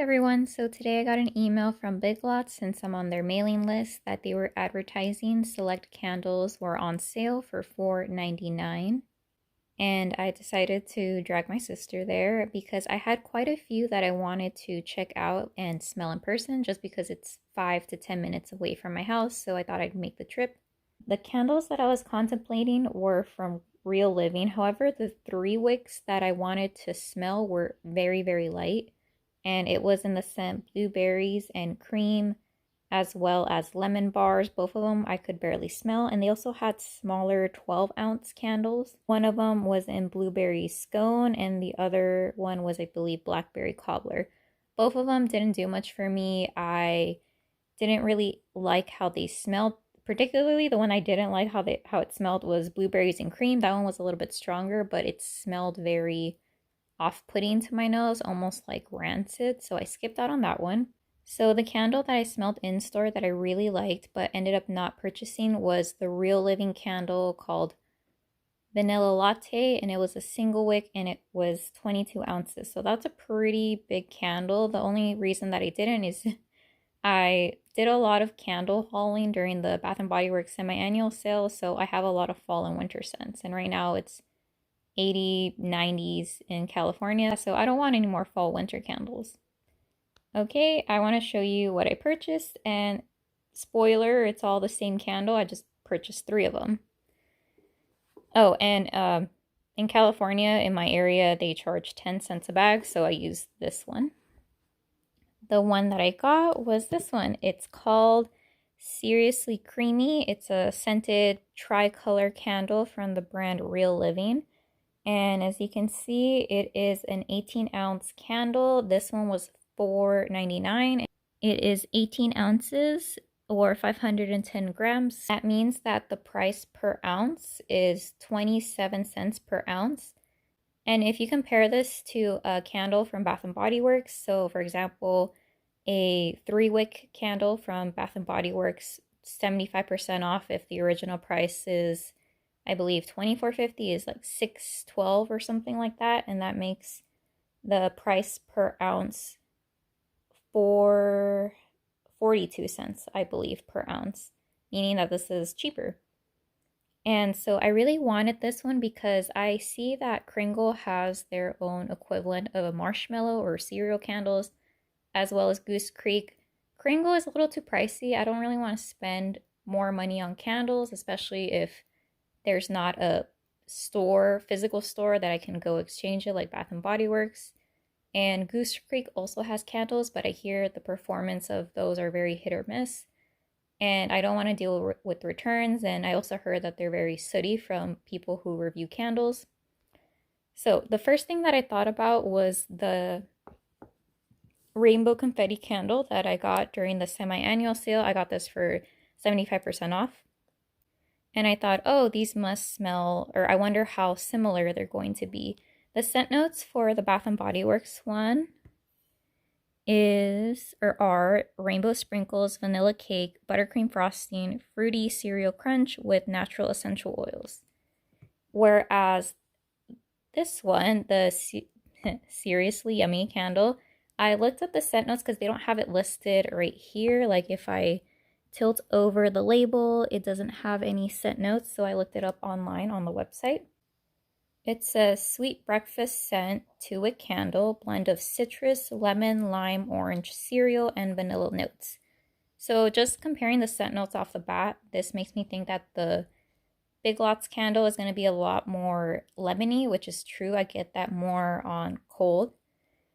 everyone, so today I got an email from Big Lots since I'm on their mailing list that they were advertising select candles were on sale for $4.99. And I decided to drag my sister there because I had quite a few that I wanted to check out and smell in person just because it's 5 to 10 minutes away from my house, so I thought I'd make the trip. The candles that I was contemplating were from Real Living. However, the 3 wicks that I wanted to smell were very, very light, and it was in the scent blueberries and cream, as well as lemon bars. Both of them I could barely smell, and they also had smaller 12-ounce candles. One of them was in blueberry scone, and the other one was, I believe, blackberry cobbler. Both of them didn't do much for me. I didn't really like how they smelled. Particularly the one I didn't like how it smelled was blueberries and cream. That one was a little bit stronger, but it smelled very off-putting to my nose, almost like rancid, so I skipped out on that one. So the candle that I smelled in store that I really liked but ended up not purchasing was the Real Living candle called Vanilla Latte, and it was a single wick and it was 22 ounces. So that's a pretty big candle. The only reason that I didn't is I did a lot of candle hauling during the Bath & Body Works semi-annual sale, so I have a lot of fall and winter scents, and right now it's 80s, 90s in California, so I don't want any more fall winter candles. Okay, I want to show you what I purchased, and spoiler, it's all the same candle. I just purchased 3 of them. Oh, and in California, in my area, they charge 10 cents a bag, so I used this one. The one that I got was this one. It's called Seriously Creamy. It's a scented tricolor candle from the brand Real Living. And as you can see, it is an 18-ounce candle. This one was $4.99. It is 18 ounces or 510 grams. That means that the price per ounce is 27 cents per ounce. And if you compare this to a candle from Bath & Body Works, so for example, a 3-wick candle from Bath & Body Works, 75% off if the original price is, I believe, $24.50 is like $6.12 or something like that, and that makes the price per ounce for 42 cents, I believe, per ounce, meaning that this is cheaper. And so I really wanted this one because I see that Kringle has their own equivalent of a marshmallow or cereal candles, as well as Goose Creek. Kringle is a little too pricey. I don't really want to spend more money on candles, especially if there's not a store, physical store that I can go exchange it like Bath & Body Works. And Goose Creek also has candles, but I hear the performance of those are very hit or miss. And I don't want to deal with returns, and I also heard that they're very sooty from people who review candles. So the first thing that I thought about was the rainbow confetti candle that I got during the semi-annual sale. I got this for 75% off. And I thought, oh, these must smell, or I wonder how similar they're going to be. The scent notes for the Bath & Body Works one are rainbow sprinkles, vanilla cake, buttercream frosting, fruity cereal crunch with natural essential oils. Whereas this one, the Seriously Yummy candle, I looked at the scent notes because they don't have it listed right here. Like if I tilt over the label, it doesn't have any scent notes, so I looked it up online on the website. It's a sweet breakfast scent 2-wick candle, blend of citrus, lemon, lime, orange, cereal, and vanilla notes. So just comparing the scent notes off the bat, this makes me think that the Big Lots candle is going to be a lot more lemony, which is true. I get that more on cold.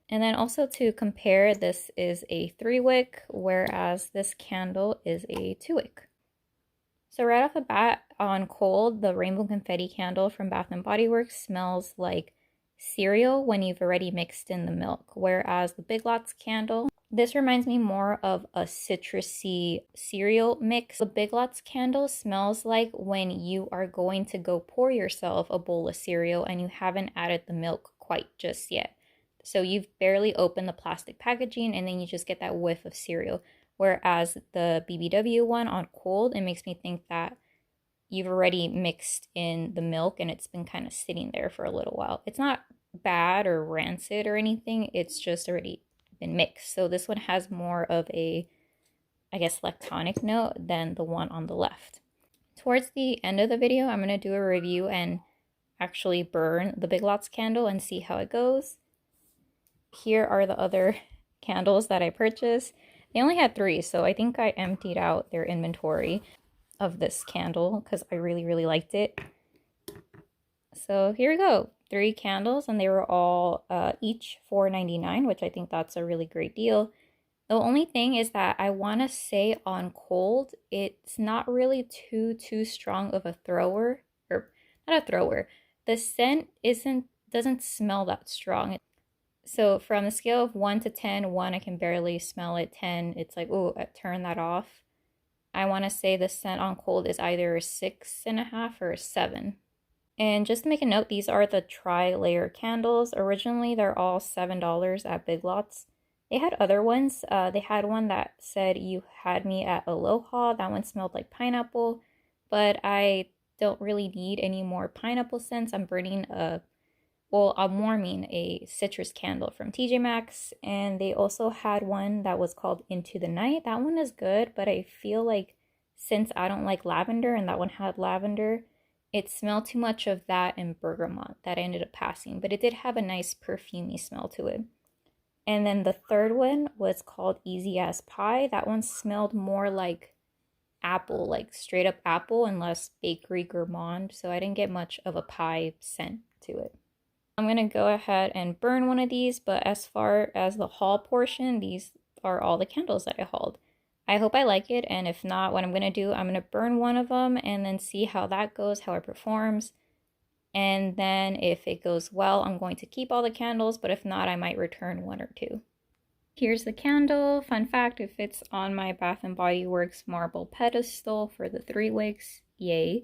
And then also to compare, this is a 3-wick, whereas this candle is a 2-wick. So right off the bat, on cold, the rainbow confetti candle from Bath & Body Works smells like cereal when you've already mixed in the milk, whereas the Big Lots candle, this reminds me more of a citrusy cereal mix. The Big Lots candle smells like when you are going to go pour yourself a bowl of cereal and you haven't added the milk quite just yet. So you've barely opened the plastic packaging and then you just get that whiff of cereal. Whereas the B&BW one on cold, it makes me think that you've already mixed in the milk and it's been kind of sitting there for a little while. It's not bad or rancid or anything. It's just already been mixed. So this one has more of a, I guess, lactonic note than the one on the left. Towards the end of the video, I'm going to do a review and actually burn the Big Lots candle and see how it goes. Here are the other candles that I purchased. They only had 3, so I think I emptied out their inventory of this candle because I really liked it. So here we go, 3 candles, and they were all each $4.99, which I think that's a really great deal. The only thing is that I want to say on cold, it's not really too strong of a thrower, or not a thrower. The scent doesn't smell that strong. So from the scale of 1 to 10, 1 I can barely smell it, 10 it's like, oh, turn that off. I want to say the scent on cold is either a 6.5 or a 7. And just to make a note, these are the tri-layer candles. Originally, they're all $7 at Big Lots. They had other ones. They had one that said "You Had Me at Aloha." That one smelled like pineapple, but I don't really need any more pineapple scents. I'm warming a citrus candle from TJ Maxx, and they also had one that was called Into the Night. That one is good, but I feel like since I don't like lavender and that one had lavender, it smelled too much of that and bergamot that I ended up passing, but it did have a nice perfumey smell to it. And then the third one was called Easy as Pie. That one smelled more like apple, like straight up apple, and less bakery gourmand, so I didn't get much of a pie scent to it. I'm going to go ahead and burn one of these, but as far as the haul portion, these are all the candles that I hauled. I hope I like it, and if not, what I'm going to do, I'm going to burn one of them and then see how that goes, how it performs. And then if it goes well, I'm going to keep all the candles, but if not, I might return 1 or 2. Here's the candle. Fun fact, it fits on my Bath & Body Works marble pedestal for the 3 wicks. Yay.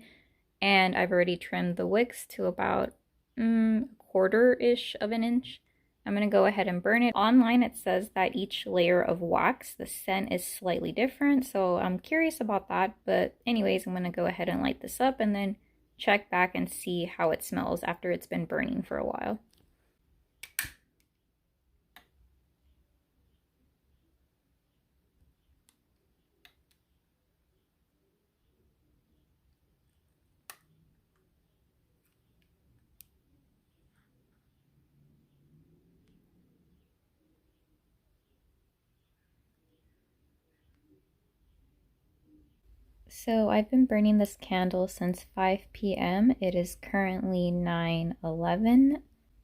And I've already trimmed the wicks to about a quarter-ish of an inch. I'm going to go ahead and burn it. Online it says that each layer of wax, the scent is slightly different, so I'm curious about that. But anyways, I'm going to go ahead and light this up and then check back and see how it smells after it's been burning for a while. So I've been burning this candle since 5 p.m. It is currently 9:11.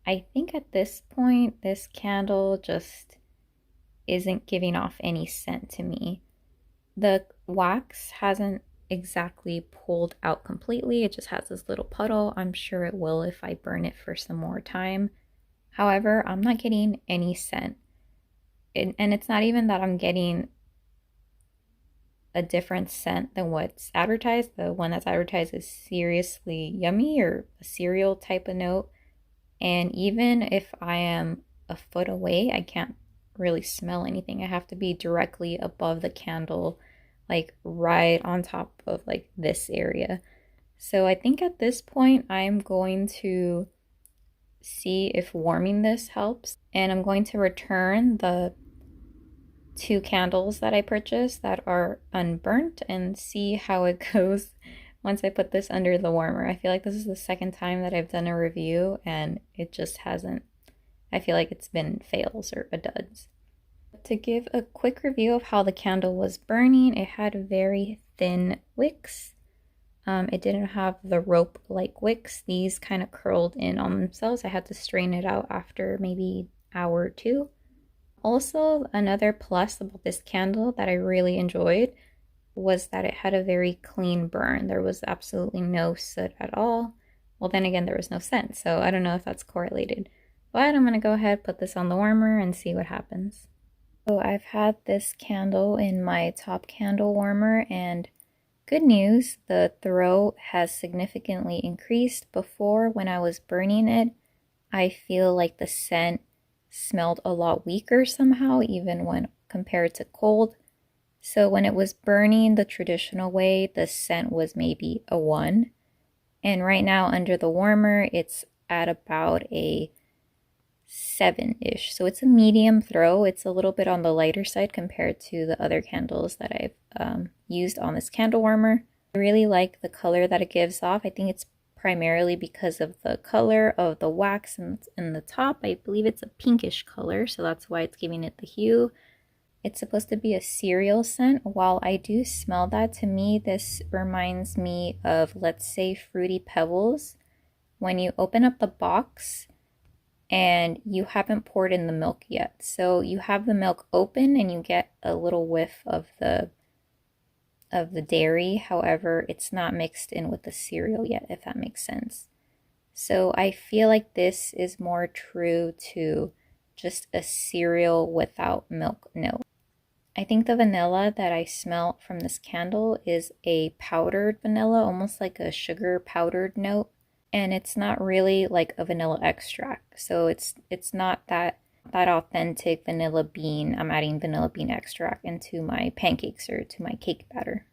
I think at this point, this candle just isn't giving off any scent to me. The wax hasn't exactly pulled out completely. It just has this little puddle. I'm sure it will if I burn it for some more time. However, I'm not getting any scent. And it's not even that I'm getting a different scent than what's advertised. The one that's advertised is seriously yummy, or a cereal type of note. And even if I am a foot away, I can't really smell anything. I have to be directly above the candle, like right on top of like this area. So I think at this point I'm going to see if warming this helps, and I'm going to return the 2 candles that I purchased that are unburnt and see how it goes once I put this under the warmer. I feel like this is the second time that I've done a review and it just hasn't, I feel like it's been fails or a duds. To give a quick review of how the candle was burning, it had very thin wicks. It didn't have the rope-like wicks. These kind of curled in on themselves. I had to strain it out after maybe an hour or 2. Also, another plus about this candle that I really enjoyed was that it had a very clean burn. There was absolutely no soot at all. Well, then again, there was no scent, so I don't know if that's correlated. But I'm going to go ahead, put this on the warmer, and see what happens. So I've had this candle in my top candle warmer, and good news, the throw has significantly increased. Before, when I was burning it, I feel like the scent smelled a lot weaker somehow, even when compared to cold. So when it was burning the traditional way, the scent was maybe a 1. And right now under the warmer, it's at about a 7-ish. So it's a medium throw. It's a little bit on the lighter side compared to the other candles that I've used on this candle warmer. I really like the color that it gives off. I think it's primarily because of the color of the wax in the top. I believe it's a pinkish color, so that's why it's giving it the hue. It's supposed to be a cereal scent. While I do smell that, to me this reminds me of, let's say, Fruity Pebbles. When you open up the box and you haven't poured in the milk yet. So you have the milk open and you get a little whiff of the dairy. However, it's not mixed in with the cereal yet, if that makes sense. So I feel like this is more true to just a cereal without milk note. I think the vanilla that I smell from this candle is a powdered vanilla, almost like a sugar powdered note. And it's not really like a vanilla extract. So it's not that authentic vanilla bean. I'm adding vanilla bean extract into my pancakes or to my cake batter.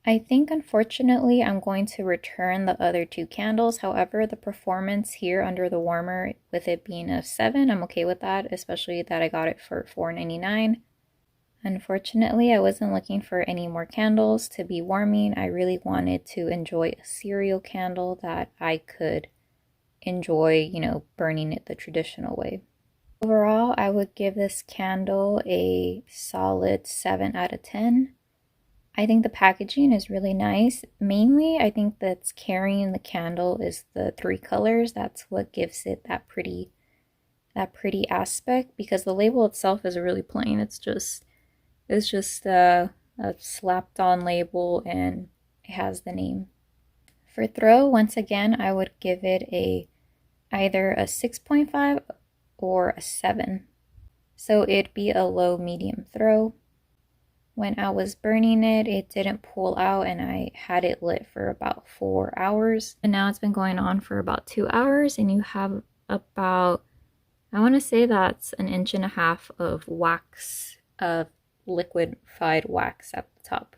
I think unfortunately I'm going to return the other 2 candles. However, the performance here under the warmer, with it being a 7, I'm okay with that, especially that I got it for $4.99. Unfortunately, I wasn't looking for any more candles to be warming. I really wanted to enjoy a cereal candle that I could enjoy, burning it the traditional way. Overall, I would give this candle a solid 7 out of 10. I think the packaging is really nice. Mainly, I think that's carrying the candle is the 3 colors. That's what gives it that pretty aspect, because the label itself is really plain. It's just a slapped on label and it has the name. For throw, once again, I would give it either a 6.5 or a 7. So it'd be a low medium throw. When I was burning it, it didn't pull out and I had it lit for about 4 hours. And now it's been going on for about 2 hours and you have about, I want to say that's 1.5 inches of wax, of liquefied wax at the top.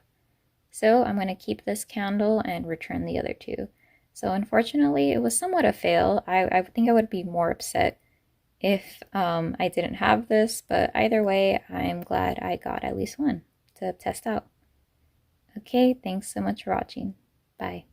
So I'm going to keep this candle and return the other 2. So unfortunately, it was somewhat a fail. I think I would be more upset if I didn't have this, but either way, I'm glad I got at least one to test out. Okay, thanks so much for watching. Bye.